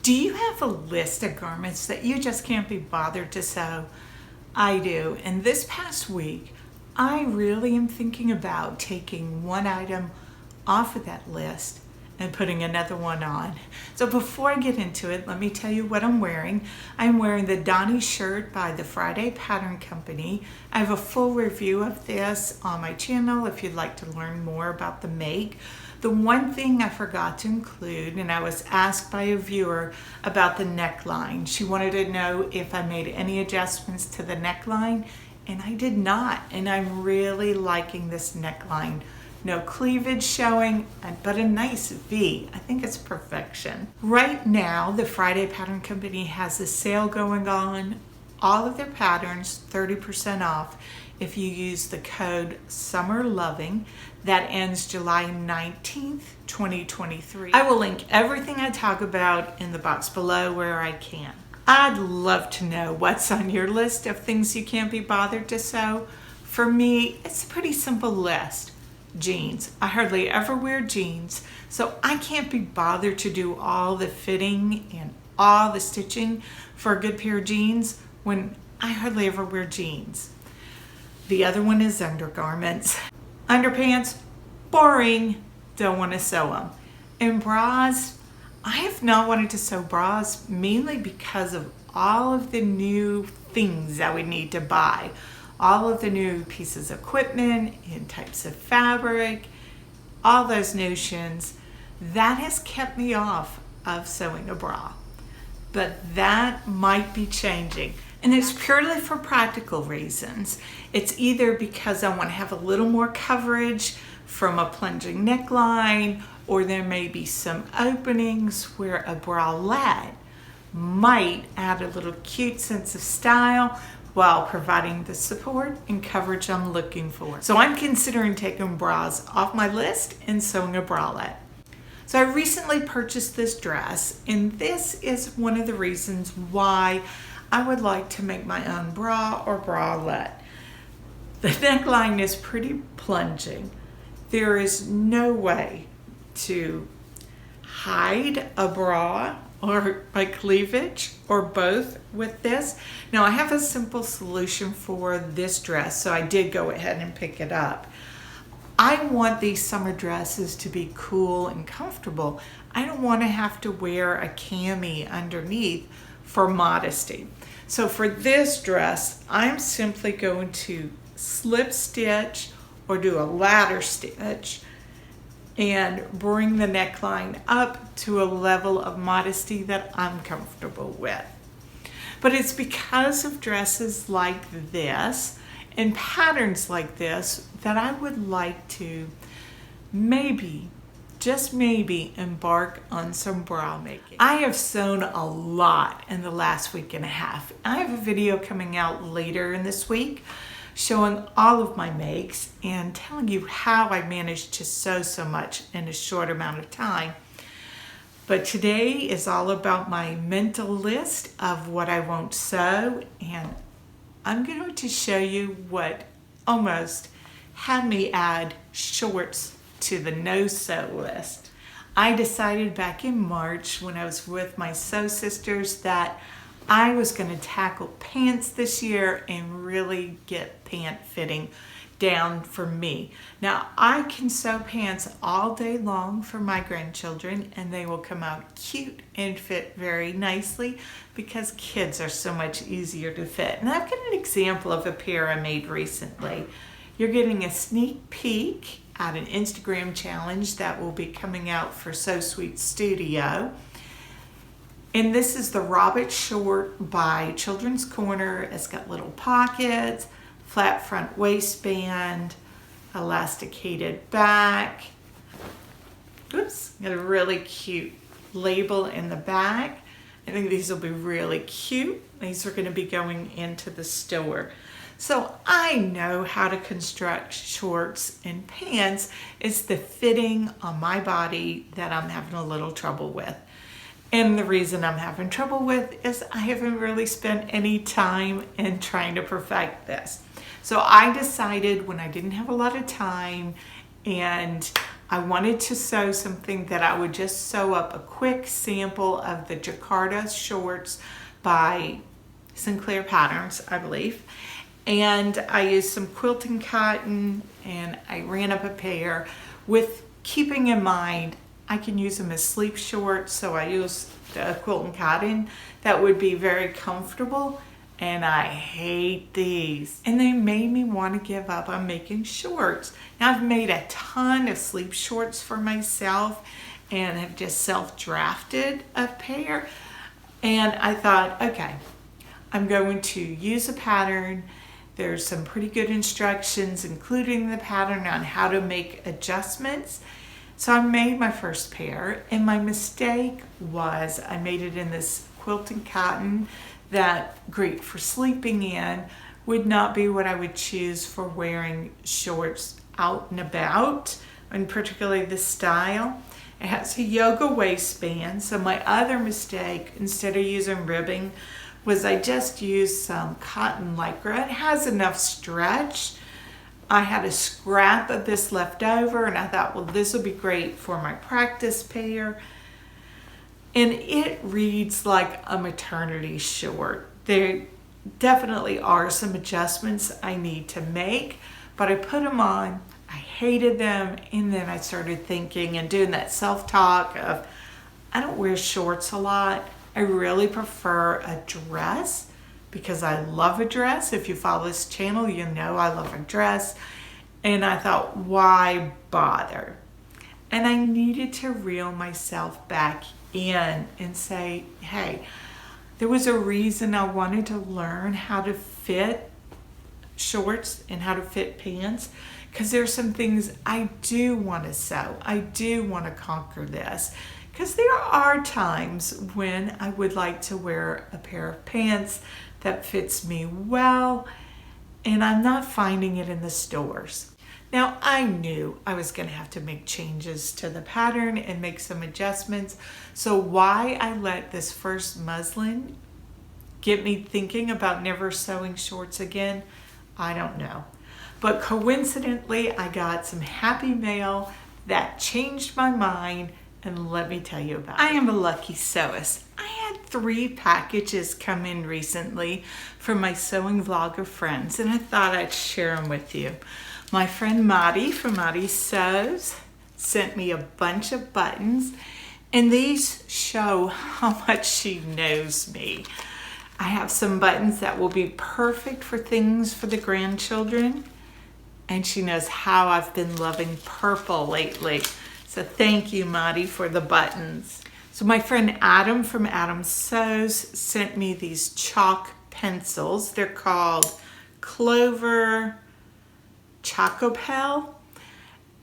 Do you have a list of garments that you just can't be bothered to sew? I do. And this past week, I really am thinking about taking one item off of that list and putting another one on. So before I get into it, let me tell you what I'm wearing. I'm wearing the Donnie shirt by the Friday Pattern Company. I have a full review of this on my channel if you'd like to learn more about the make. The one thing I forgot to include, and I was asked by a viewer about the neckline. She wanted to know if I made any adjustments to the neckline, and I did not. And I'm really liking this neckline. No cleavage showing, but a nice V. I think it's perfection. Right now, the Friday Pattern Company has a sale going on. All of their patterns, 30% off if you use the code SUMMERLOVING. That ends July 19th, 2023. I will link everything I talk about in the box below where I can. I'd love to know what's on your list of things you can't be bothered to sew. For me, it's a pretty simple list. Jeans. I hardly ever wear jeans, so I can't be bothered to do all the fitting and all the stitching for a good pair of jeans when I hardly ever wear jeans. The other one is undergarments. Underpants, boring, don't want to sew them. And bras, I have not wanted to sew bras mainly because of all of the new things that we need to buy. All of the new pieces of equipment and types of fabric, all those notions, that has kept me off of sewing a bra. But that might be changing. And it's purely for practical reasons. It's either because I want to have a little more coverage from a plunging neckline, or there may be some openings where a bralette might add a little cute sense of style while providing the support and coverage I'm looking for. So I'm considering taking bras off my list and sewing a bralette. So I recently purchased this dress, and this is one of the reasons why I would like to make my own bra or bralette. The neckline is pretty plunging. There is no way to hide a bra or my cleavage or both with this. Now I have a simple solution for this dress, so I did go ahead and pick it up. I want these summer dresses to be cool and comfortable. I don't want to have to wear a cami underneath for modesty. So for this dress, I'm simply going to slip stitch or do a ladder stitch and bring the neckline up to a level of modesty that I'm comfortable with. But it's because of dresses like this and patterns like this that I would like to maybe, just maybe, embark on some bra making. I have sewn a lot in the last week and a half. I have a video coming out later in this week showing all of my makes and telling you how I managed to sew so much in a short amount of time. But today is all about my mental list of what I won't sew, and I'm going to show you what almost had me add shorts to the no-sew list. I decided back in March when I was with my sew sisters that I was going to tackle pants this year and really get pant fitting down for me. Now I can sew pants all day long for my grandchildren and they will come out cute and fit very nicely because kids are so much easier to fit. And I've got an example of a pair I made recently. You're getting a sneak peek at an Instagram challenge that will be coming out for So Sweet Studio. And this is the Robert short by Children's Corner. It's got little pockets, flat front waistband, elasticated back. Oops, got a really cute label in the back. I think these will be really cute. These are going to be going into the store. So I know how to construct shorts and pants. It's the fitting on my body that I'm having a little trouble with. And the reason I'm having trouble with is I haven't really spent any time in trying to perfect this. So I decided when I didn't have a lot of time and I wanted to sew something that I would just sew up a quick sample of the Jacquarda shorts by Sinclair Patterns, I believe. And I used some quilting cotton and I ran up a pair with keeping in mind I can use them as sleep shorts, so I used the quilting cotton that would be very comfortable. And I hate these. And they made me want to give up on making shorts. Now I've made a ton of sleep shorts for myself and have just self-drafted a pair. And I thought, okay, I'm going to use a pattern. There's some pretty good instructions, including the pattern on how to make adjustments. So I made my first pair, and my mistake was I made it in this quilting cotton that great for sleeping in, would not be what I would choose for wearing shorts out and about, and particularly this style. It has a yoga waistband, so my other mistake, instead of using ribbing, was I just used some cotton lycra. It has enough stretch. I had a scrap of this left over, and I thought, well, this will be great for my practice pair. And it reads like a maternity short. There definitely are some adjustments I need to make, but I put them on, I hated them, and then I started thinking and doing that self-talk of, I don't wear shorts a lot. I really prefer a dress because I love a dress. If you follow this channel, you know I love a dress. And I thought, why bother? And I needed to reel myself back in and say, hey, there was a reason I wanted to learn how to fit shorts and how to fit pants, because there's some things I do want to sew. I do want to conquer this, because there are times when I would like to wear a pair of pants that fits me well, and I'm not finding it in the stores. Now, I knew I was going to have to make changes to the pattern and make some adjustments. So why I let this first muslin get me thinking about never sewing shorts again, I don't know. But coincidentally, I got some happy mail that changed my mind, and let me tell you about it. I am a lucky sewist. I had 3 packages come in recently from my sewing vlogger friends, and I thought I'd share them with you. My friend Maddie from Maddie Sews sent me a bunch of buttons, and these show how much she knows me. I have some buttons that will be perfect for things for the grandchildren, and she knows how I've been loving purple lately. So thank you, Maddie, for the buttons. So my friend Adam from Adam Sews sent me these chalk pencils. They're called Clover Chocopel,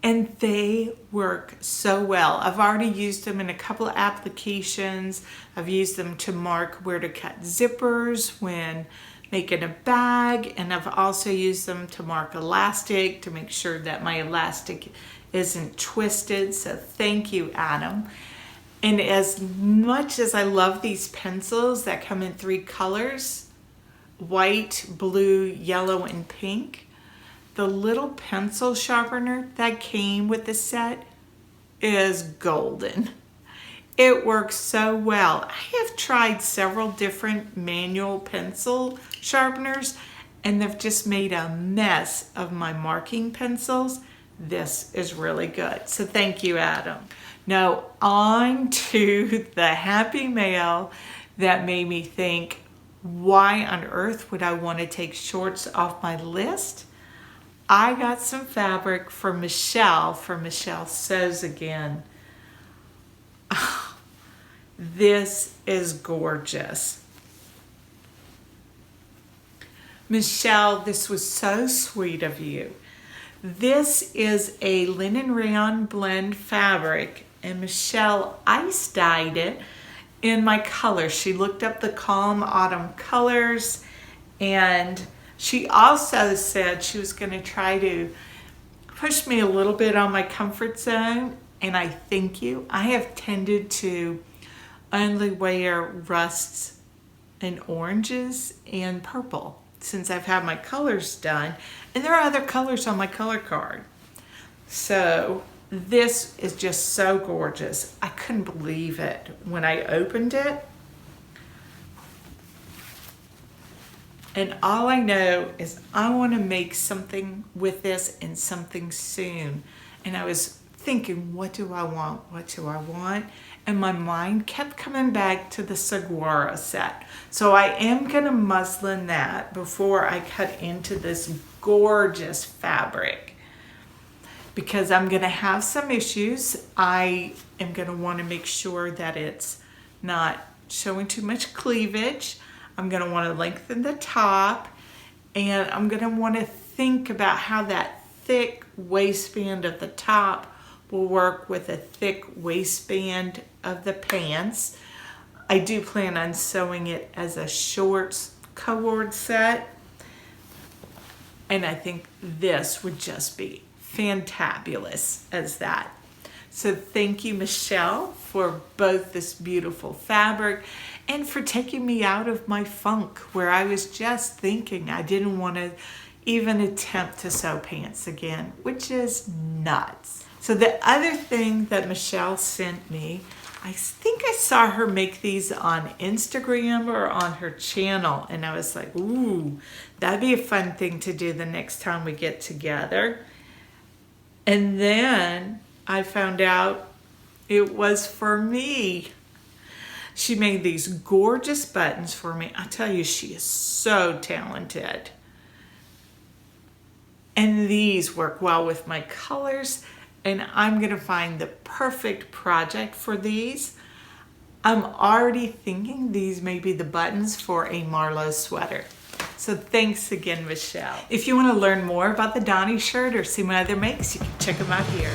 and they work so well. I've already used them in a couple of applications. I've used them to mark where to cut zippers when making a bag, and I've also used them to mark elastic to make sure that my elastic isn't twisted. So thank you, Adam. And as much as I love these pencils that come in 3 colors, white, blue, yellow, and pink, the little pencil sharpener that came with the set is golden. It works so well. I have tried several different manual pencil sharpeners, and they've just made a mess of my marking pencils. This is really good. So thank you, Adam. Now on to the happy mail that made me think, why on earth would I want to take shorts off my list? I got some fabric for Michelle Sews Again. Oh, this is gorgeous. Michelle, this was so sweet of you. This is a linen rayon blend fabric, and Michelle ice dyed it in my color. She looked up the calm autumn colors, and she also said she was going to try to push me a little bit on my comfort zone, and I thank you. I have tended to only wear rusts and oranges and purple since I've had my colors done, and there are other colors on my color card. So This is just so gorgeous. I couldn't believe it when I opened it. And all I know is I want to make something with this and something soon. And I was thinking, what do I want? What do I want? And my mind kept coming back to the saguaro set. So I am going to muslin that before I cut into this gorgeous fabric, because I'm going to have some issues. I am going to want to make sure that it's not showing too much cleavage. I'm going to want to lengthen the top, and I'm going to want to think about how that thick waistband of the top will work with a thick waistband of the pants. I do plan on sewing it as a shorts cord set, and I think this would just be fantabulous as that. So thank you, Michelle, for both this beautiful fabric and for taking me out of my funk where I was just thinking I didn't want to even attempt to sew pants again, which is nuts. So the other thing that Michelle sent me, I think I saw her make these on Instagram or on her channel, and I was like, ooh, that'd be a fun thing to do the next time we get together. And then I found out it was for me. She made these gorgeous buttons for me. I tell you, she is so talented. And these work well with my colors, and I'm gonna find the perfect project for these. I'm already thinking these may be the buttons for a Marlowe sweater. So thanks again, Michelle. If you want to learn more about the Donnie shirt or see my other makes, you can check them out here.